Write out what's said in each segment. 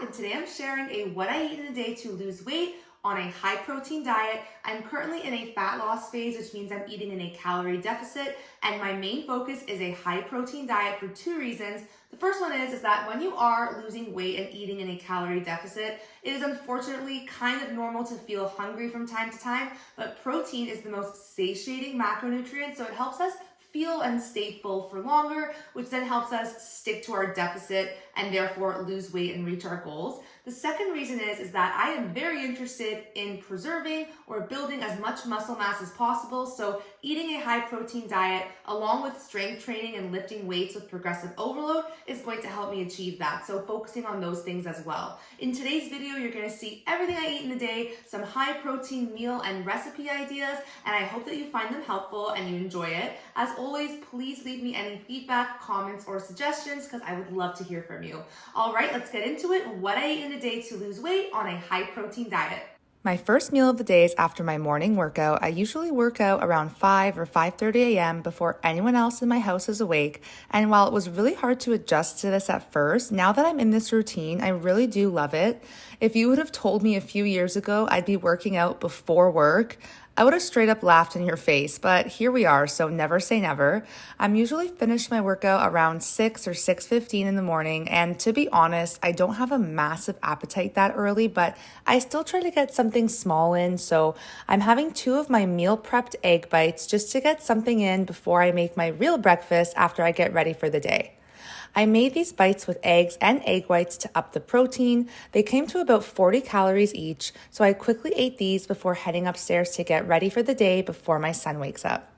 and today I'm sharing a what I eat in a day to lose weight on a high protein diet. I'm currently in a fat loss phase, which means I'm eating in a calorie deficit, and my main focus is a high protein diet for two reasons. The first one is that when you are losing weight and eating in a calorie deficit, it is unfortunately kind of normal to feel hungry from time to time, but protein is the most satiating macronutrient, so it helps us feel and stay full for longer, which then helps us stick to our deficit and therefore lose weight and reach our goals. The second reason is that I am very interested in preserving or building as much muscle mass as possible. So eating a high protein diet along with strength training and lifting weights with progressive overload is going to help me achieve that. So focusing on those things as well. In today's video, you're going to see everything I eat in a day, some high protein meal and recipe ideas, and I hope that you find them helpful and you enjoy it. As always, please leave me any feedback, comments, or suggestions because I would love to hear from you. All right, let's get into it. What I eat in a day to lose weight on a high protein diet. My first meal of the day is after my morning workout. I usually work out around 5 or 5:30 a.m. before anyone else in my house is awake. And while it was really hard to adjust to this at first, now that I'm in this routine, I really do love it. If you would have told me a few years ago I'd be working out before work, I would have straight up laughed in your face, but here we are, so never say never. I'm usually finished my workout around 6 or 6:15 in the morning, and to be honest, I don't have a massive appetite that early, but I still try to get something small in, so I'm having 2 of my meal prepped egg bites just to get something in before I make my real breakfast after I get ready for the day. I made these bites with eggs and egg whites to up the protein. They came to about 40 calories each, so I quickly ate these before heading upstairs to get ready for the day before my son wakes up.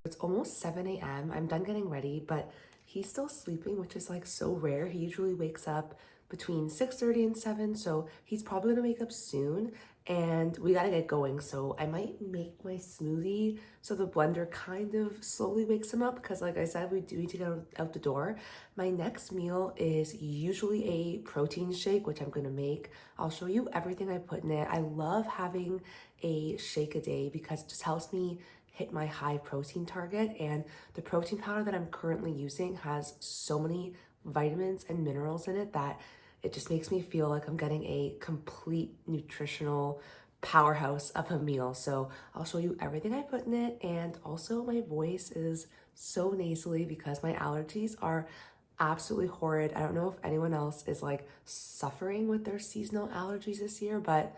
It's almost 7 a.m. I'm done getting ready, but he's still sleeping, which is like so rare. He usually wakes up between 6:30 and 7, so he's probably gonna wake up soon and we gotta get going. So I might make my smoothie so the blender kind of slowly wakes him up because like I said, we do need to get out the door. My next meal is usually a protein shake, which I'm gonna make. I'll show you everything I put in it. I love having a shake a day because it just helps me hit my high protein target, and the protein powder that I'm currently using has so many vitamins and minerals in it that it just makes me feel like I'm getting a complete nutritional powerhouse of a meal. So I'll show you everything I put in it, and also my voice is so nasally because my allergies are absolutely horrid. I don't know if anyone else is like suffering with their seasonal allergies this year, but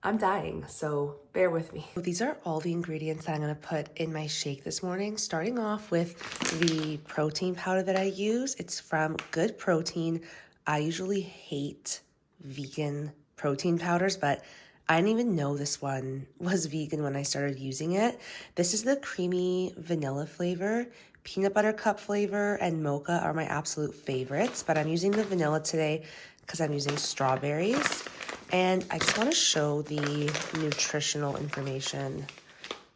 I'm dying, so bear with me. These are all the ingredients that I'm gonna put in my shake this morning, starting off with the protein powder that I use. It's from Good Protein. I usually hate vegan protein powders, but I didn't even know this one was vegan when I started using it. This is the creamy vanilla flavor. Peanut butter cup flavor and mocha are my absolute favorites, but I'm using the vanilla today because I'm using strawberries. And I just want to show the nutritional information.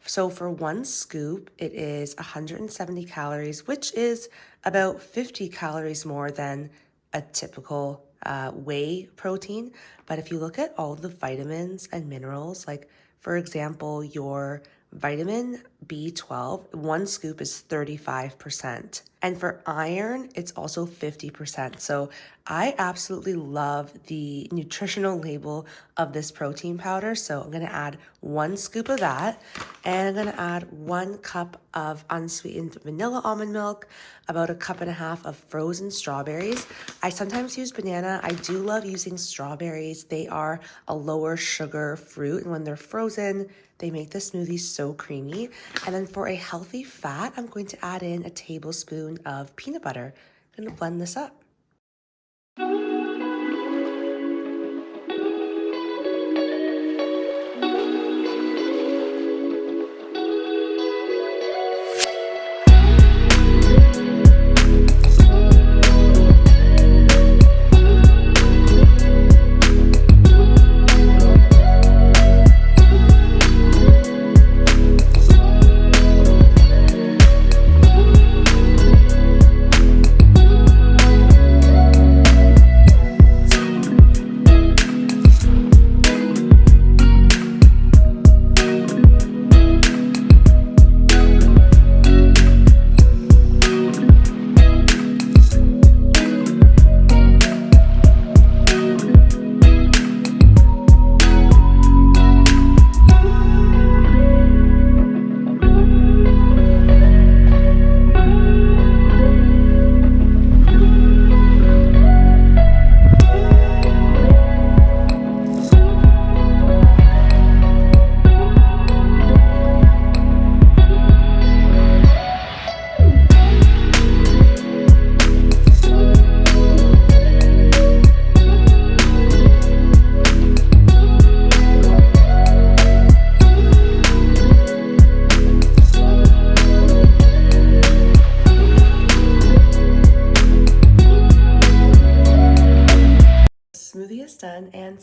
So for 1 scoop, it is 170 calories, which is about 50 calories more than a typical whey protein. But if you look at all the vitamins and minerals, like for example, your vitamin B12, 1 scoop is 35%. And for iron, it's also 50%. So I absolutely love the nutritional label of this protein powder. So I'm gonna add 1 scoop of that, and I'm gonna add 1 cup of unsweetened vanilla almond milk, about 1.5 cups of frozen strawberries. I sometimes use banana. I do love using strawberries. They are a lower sugar fruit, and when they're frozen, they make the smoothie so creamy. And then for a healthy fat, I'm going to add in a tablespoon of peanut butter. I'm gonna blend this up.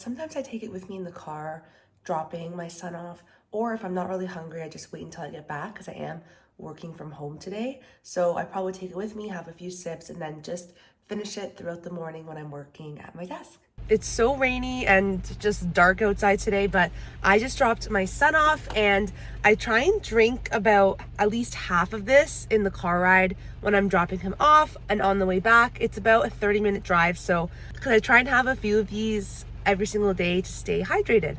sometimes I take it with me in the car, dropping my son off, or if I'm not really hungry, I just wait until I get back because I am working from home today. So I probably take it with me, have a few sips, and then just finish it throughout the morning when I'm working at my desk. It's so rainy and just dark outside today, but I just dropped my son off and I try and drink about at least half of this in the car ride when I'm dropping him off, and on the way back, it's about a 30-minute drive. So because I try and have a few of these every single day to stay hydrated.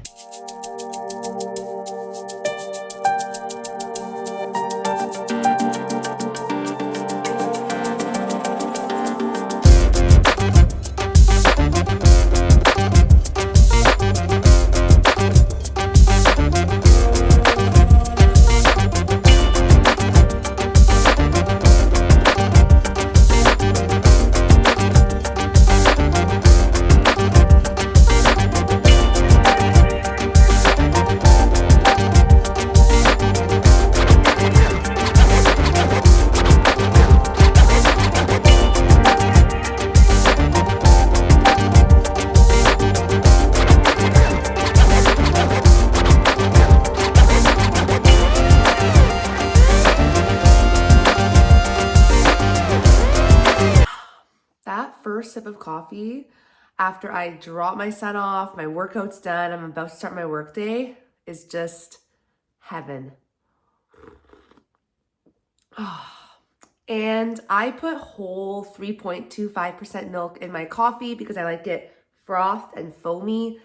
First sip of coffee after I drop my son off, my workout's done, I'm about to start my workday, is just heaven. And I put whole 3.25% milk in my coffee because I like it frothed and foamy.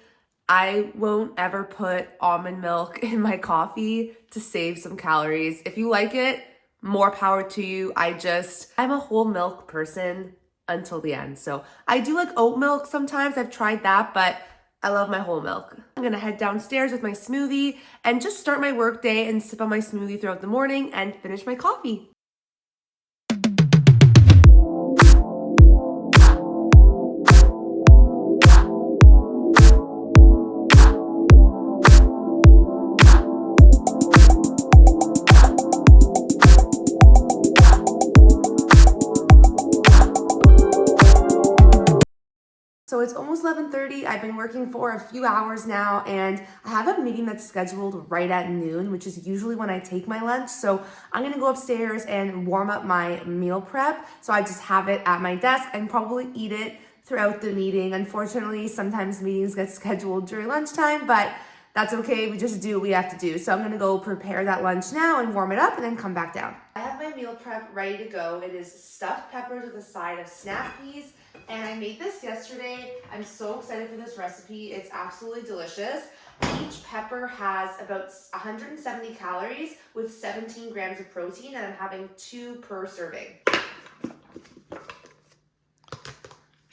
I won't ever put almond milk in my coffee to save some calories. If you like it, more power to you. I'm a whole milk person until the end. So I do like oat milk sometimes. I've tried that, but I love my whole milk. I'm gonna head downstairs with my smoothie and just start my work day and sip on my smoothie throughout the morning and finish my coffee. So it's almost 11:30. I've been working for a few hours now, and I have a meeting that's scheduled right at noon, which is usually when I take my lunch. So I'm gonna go upstairs and warm up my meal prep. So I just have it at my desk and probably eat it throughout the meeting. Unfortunately, sometimes meetings get scheduled during lunchtime, but that's okay. We just do what we have to do. So I'm gonna go prepare that lunch now and warm it up and then come back down. I have my meal prep ready to go. It is stuffed peppers with a side of snap peas. And I made this yesterday. I'm so excited for this recipe. It's absolutely delicious. Each pepper has about 170 calories with 17 grams of protein, and I'm having 2 per serving.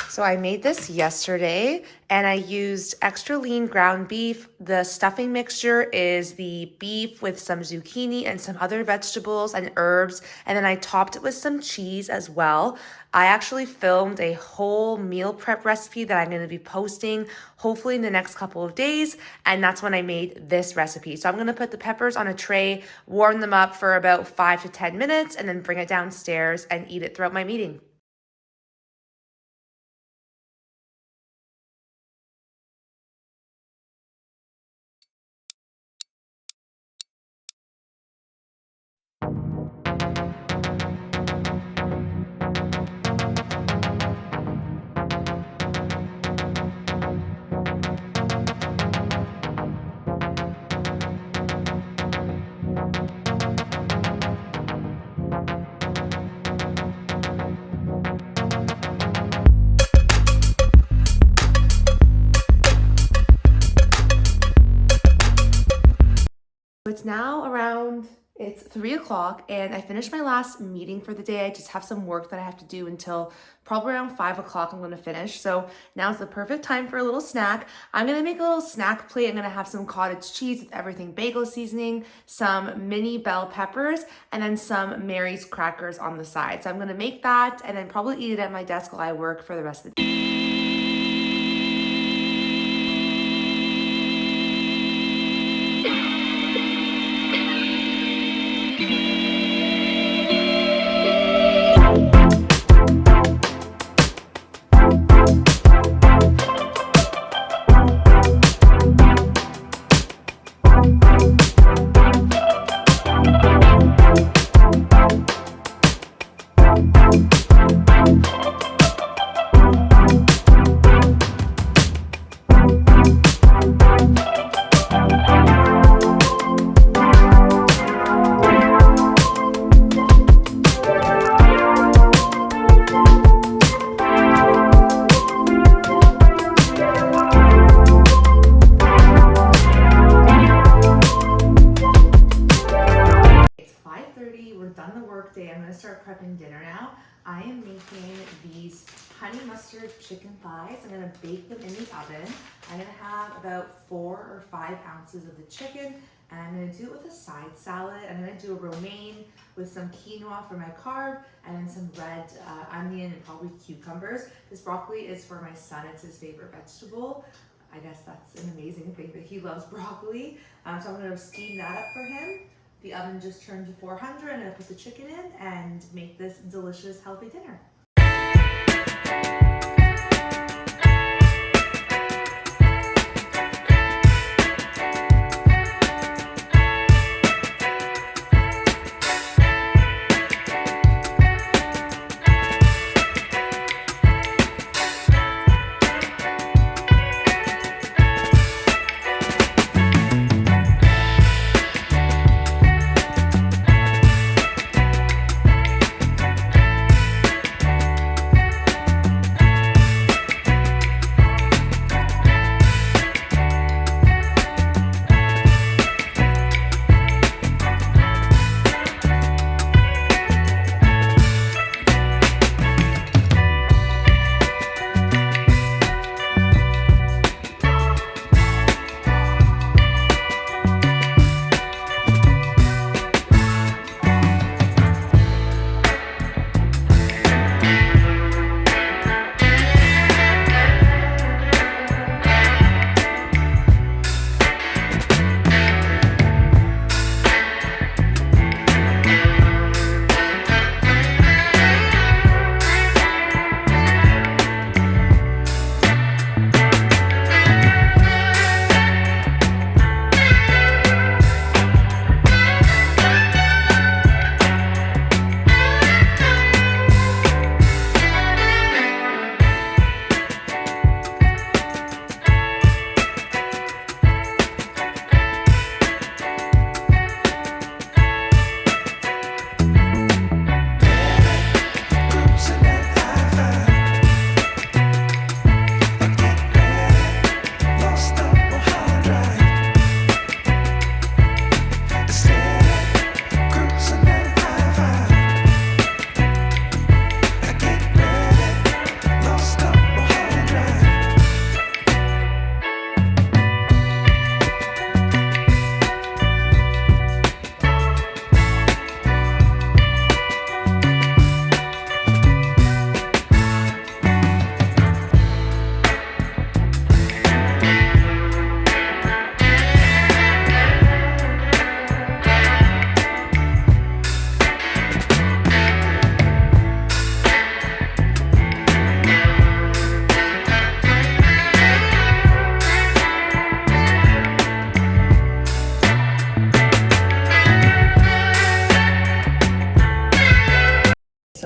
So I made this yesterday and I used extra lean ground beef. The stuffing mixture is the beef with some zucchini and some other vegetables and herbs. And then I topped it with some cheese as well. I actually filmed a whole meal prep recipe that I'm going to be posting hopefully in the next couple of days. And that's when I made this recipe. So I'm going to put the peppers on a tray, warm them up for about 5 to 10 minutes, and then bring it downstairs and eat it throughout my meeting. It's now it's 3 o'clock and I finished my last meeting for the day. I just have some work that I have to do until probably around 5 o'clock I'm going to finish. So now's the perfect time for a little snack. I'm going to make a little snack plate. I'm going to have some cottage cheese with everything bagel seasoning, some mini bell peppers, and then some Mary's crackers on the side. So I'm going to make that and then probably eat it at my desk while I work for the rest of the day. done the work day. I'm gonna start prepping dinner now. I am making these honey mustard chicken thighs. I'm gonna bake them in the oven. I'm gonna have about 4 or 5 ounces of the chicken, and I'm gonna do it with a side salad. I'm gonna do a romaine with some quinoa for my carb, and then some red onion and probably cucumbers. This broccoli is for my son, it's his favorite vegetable. I guess that's an amazing thing that he loves broccoli. So I'm gonna steam that up for him. The oven just turned to 400. I'm gonna put the chicken in and make this delicious, healthy dinner.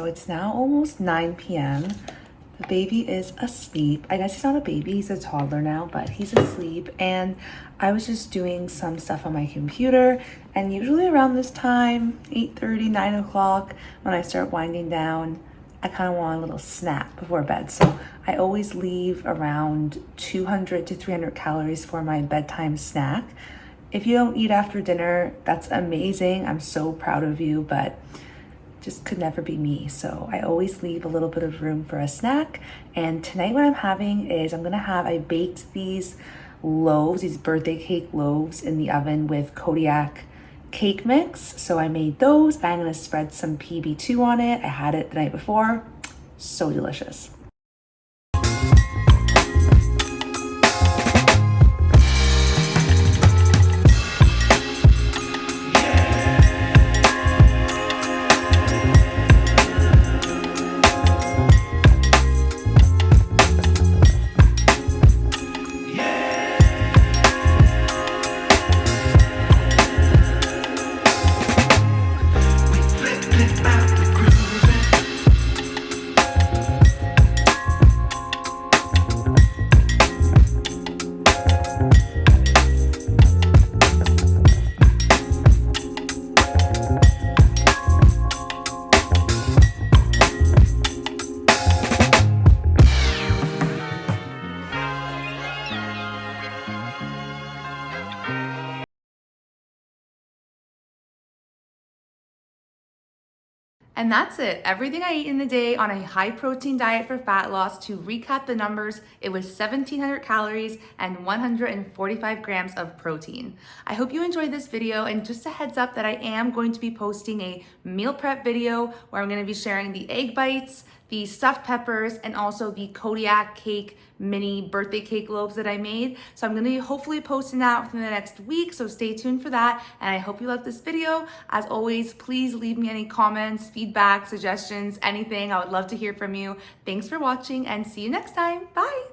It's now almost 9 p.m. The baby is asleep. I guess he's not a baby, he's a toddler now, but he's asleep. And I was just doing some stuff on my computer. And usually around this time, 8:30, 9 o'clock, when I start winding down, I kind of want a little snack before bed. So I always leave around 200 to 300 calories for my bedtime snack. If you don't eat after dinner, that's amazing. I'm so proud of you, but just could never be me. So I always leave a little bit of room for a snack. And tonight what I'm having is I baked these loaves, these birthday cake loaves in the oven with Kodiak cake mix. So I made those. I'm gonna spread some PB2 on it. I had it the night before. So delicious. And that's it. Everything I ate in the day on a high protein diet for fat loss. To recap the numbers, it was 1,700 calories and 145 grams of protein. I hope you enjoyed this video, and just a heads up that I am going to be posting a meal prep video where I'm going to be sharing the egg bites, the stuffed peppers, and also the Kodiak cake mini birthday cake loaves that I made. So I'm going to be hopefully posting that within the next week, so stay tuned for that. And I hope you loved this video. As always, please leave me any comments, feedback, suggestions, anything. I would love to hear from you. Thanks for watching, and see you next time. Bye.